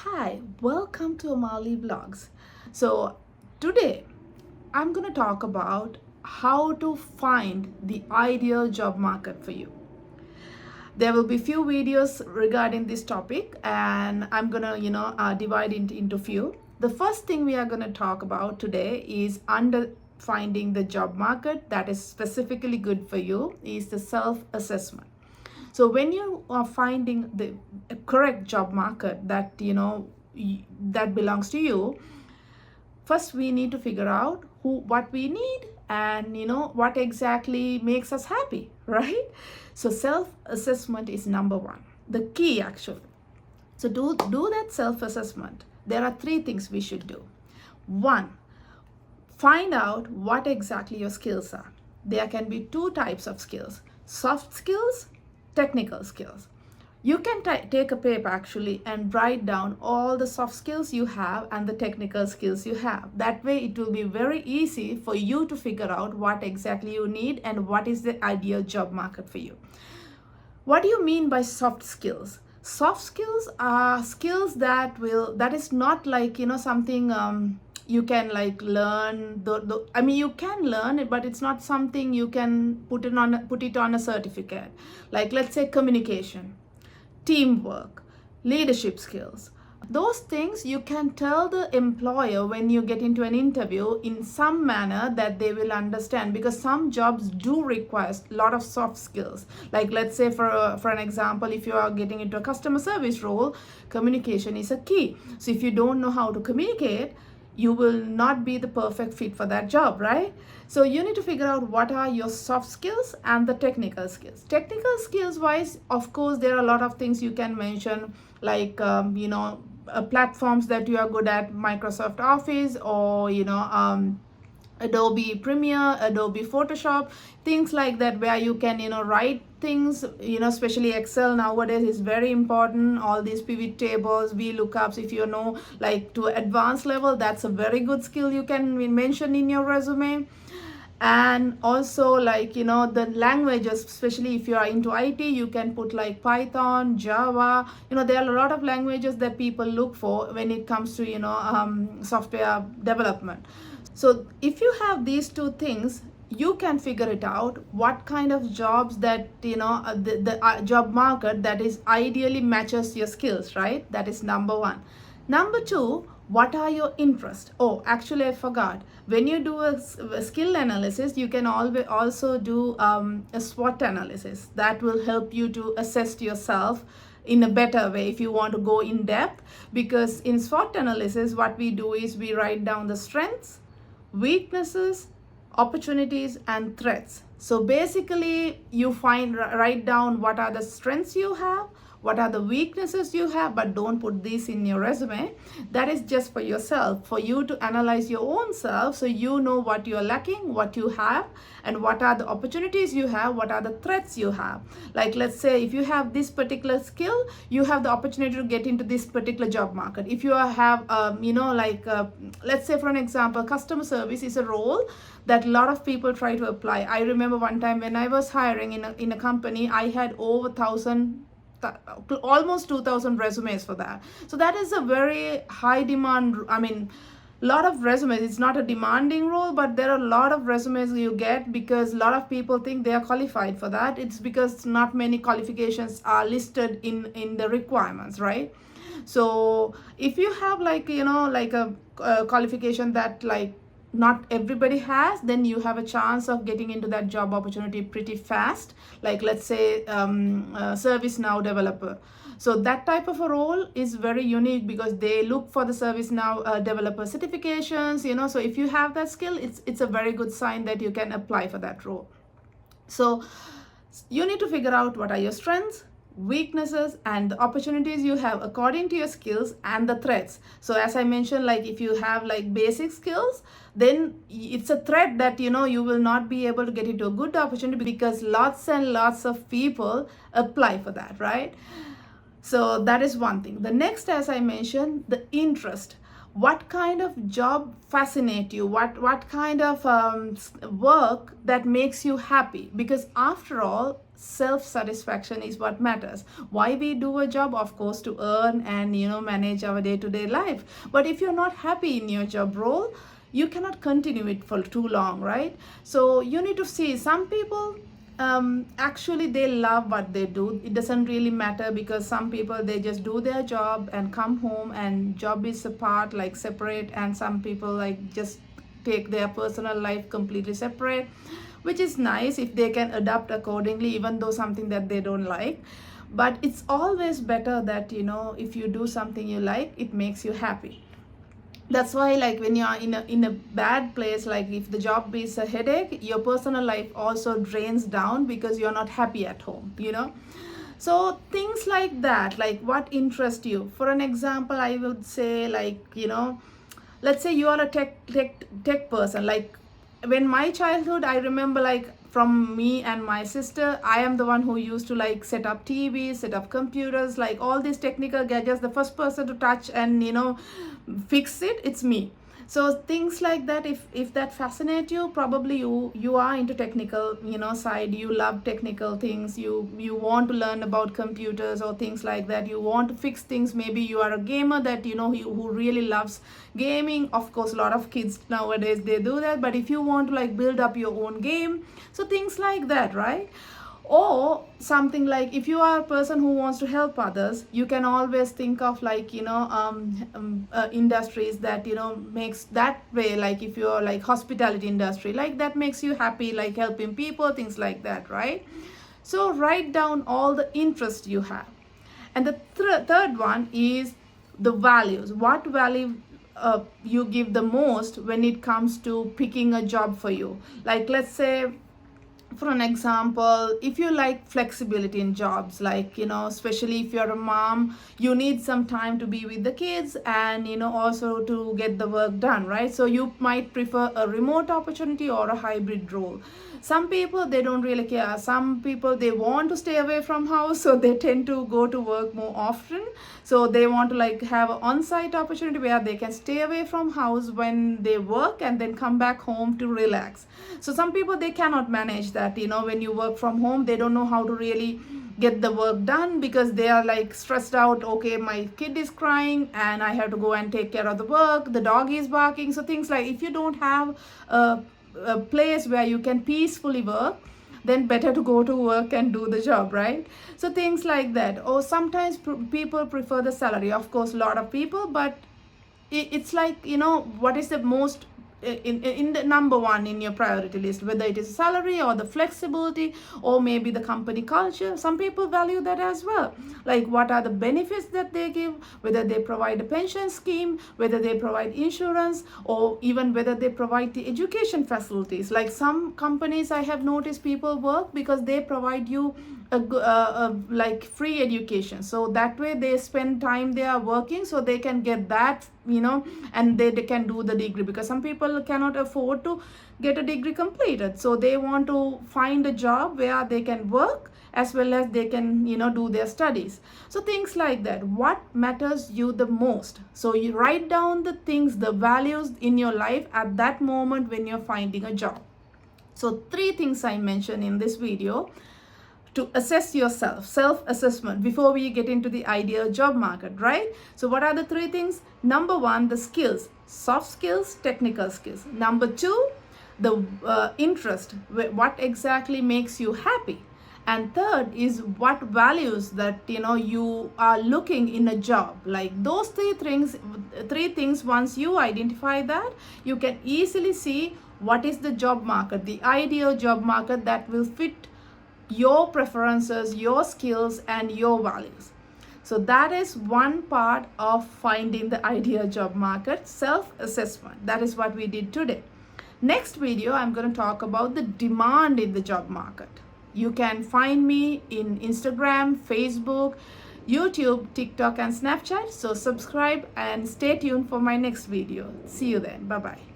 Hi, welcome to Amali Vlogs. So today I'm going to talk about how to find the ideal job market for you. There will be few videos regarding this topic, and I'm going to divide it into few. The first thing we are going to talk about today is under finding the job market that is specifically good for you is the self assessment. So when you are finding the correct job market that that belongs to you, first we need to figure out what we need and what exactly makes us happy, right? So self assessment is number one, the key actually. So do that self assessment. There are three things we should do. One, find out what exactly your skills are. There can be two types of skills: soft skills, technical skills. You can take a paper actually and write down all the soft skills you have and the technical skills you have. That way it will be very easy for you to figure out what exactly you need and what is the ideal job market for you. What do you mean by soft skills? Soft skills are skills that is not like something you can like learn. I mean, you can learn it, but it's not something you can put it on a certificate. Like, let's say, communication, teamwork, leadership skills. Those things you can tell the employer when you get into an interview in some manner that they will understand, because some jobs do require a lot of soft skills. Like, let's say for an example, if you are getting into a customer service role, communication is a key. So if you don't know how to communicate, you will not be the perfect fit for that job, right? So you need to figure out what are your soft skills and the technical skills. Technical skills wise, of course, there are a lot of things you can mention, like platforms that you are good at, Microsoft Office, or Adobe Premiere, Adobe Photoshop, things like that, where you can write things, especially Excel nowadays is very important. All these pivot tables, VLOOKUPs, if you know like to advanced level, that's a very good skill you can mention in your resume. And also, like the languages, especially if you are into IT, you can put like Python, Java. There are a lot of languages that people look for when it comes to software development. So if you have these two things, you can figure it out what kind of jobs that the job market that is ideally matches your skills, right? That is number one. Number two, what are your interests? Oh, actually I forgot, when you do a skill analysis, you can always also do a SWOT analysis that will help you to assess yourself in a better way if you want to go in depth. Because in SWOT analysis, what we do is we write down the strengths, weaknesses, opportunities, and threats. So basically you write down what are the strengths you have, what are the weaknesses you have, but don't put these in your resume. That is just for yourself, for you to analyze your own self, so you know what you're lacking, what you have, and what are the opportunities you have, what are the threats you have. Like, let's say if you have this particular skill, you have the opportunity to get into this particular job market. If you have let's say for an example, customer service is a role that a lot of people try to apply. I remember one time when I was hiring in a company, I had over 1,000, almost 2,000 resumes for that. So that is a very high demand. I mean, lot of resumes. It's not a demanding role, but there are a lot of resumes you get because a lot of people think they are qualified for that. It's because not many qualifications are listed in the requirements, right? So if you have like a qualification that like not everybody has, then you have a chance of getting into that job opportunity pretty fast. Like, let's say ServiceNow developer. So that type of a role is very unique because they look for the ServiceNow developer certifications. So if you have that skill, it's a very good sign that you can apply for that role. So you need to figure out what are your strengths, weaknesses, and the opportunities you have according to your skills, and the threats. So as I mentioned, like if you have like basic skills, then it's a threat that you will not be able to get into a good opportunity because lots and lots of people apply for that, right? So that is one thing. The next, as I mentioned, the interest. What kind of job fascinate you? What kind of work that makes you happy? Because after all, self-satisfaction is what matters. Why we do a job? Of course, to earn and manage our day-to-day life. But if you're not happy in your job role, you cannot continue it for too long, right? So you need to see, some people actually they love what they do. It doesn't really matter, because some people, they just do their job and come home, and job is apart, like separate, and some people like just take their personal life completely separate, which is nice if they can adapt accordingly, even though something that they don't like. But it's always better that if you do something you like, it makes you happy. That's why, like, when you're in a bad place, like if the job is a headache, your personal life also drains down because you're not happy at home. So things like that, like what interests you. For an example, I would say, like, let's say you are a tech person. Like when my childhood, I remember, like, from me and my sister, I am the one who used to like set up TVs, set up computers, like all these technical gadgets. The first person to touch and fix it, it's me. So things like that, if that fascinates you, probably you are into technical side. You love technical things. You want to learn about computers or things like that. You want to fix things. Maybe you are a gamer that who really loves gaming. Of course, a lot of kids nowadays, they do that. But if you want to like build up your own game, so things like that, right? Or something like, if you are a person who wants to help others, you can always think of like industries that makes that way. Like if you're like hospitality industry, like that makes you happy, like helping people, things like that, right? So write down all the interests you have. And the third one is the values. What value you give the most when it comes to picking a job for you. Like, let's say, for an example, if you like flexibility in jobs, like especially if you're a mom, you need some time to be with the kids and also to get the work done, right? So you might prefer a remote opportunity or a hybrid role. Some people, they don't really care. Some people, they want to stay away from house, so they tend to go to work more often. So they want to like have an on-site opportunity where they can stay away from house when they work and then come back home to relax. So some people, they cannot manage that. When you work from home, they don't know how to really get the work done, because they are like stressed out. Okay, my kid is crying and I have to go and take care of the work. The dog is barking. So things like, if you don't have a place where you can peacefully work, then better to go to work and do the job, right? So things like that. Or sometimes people prefer the salary. Of course, a lot of people, but it's like, what is the most in the number one in your priority list, whether it is salary or the flexibility or maybe the company culture. Some people value that as well. Like, what are the benefits that they give, whether they provide a pension scheme, whether they provide insurance, or even whether they provide the education facilities. Like some companies, I have noticed people work because they provide you like free education. So that way they spend time they are working, so they can get that, and they can do the degree, because some people cannot afford to get a degree completed. So they want to find a job where they can work as well as they can do their studies. So things like that. What matters you the most? So you write down the things, the values in your life at that moment when you're finding a job. So 3 things I mentioned in this video to assess yourself, self-assessment, before we get into the ideal job market, right? So what are the 3 things? Number 1, the skills, soft skills, technical skills. Number 2, the interest, what exactly makes you happy. And third is what values that you are looking in a job. Like those 3 things, once you identify that, you can easily see what is the job market, the ideal job market that will fit your preferences, your skills, and your values. So that is one part of finding the ideal job market, self-assessment. That is what we did today. Next video, I'm going to talk about the demand in the job market. You can find me in Instagram, Facebook, YouTube, TikTok, and Snapchat. So subscribe and stay tuned for my next video. See you then. Bye-bye.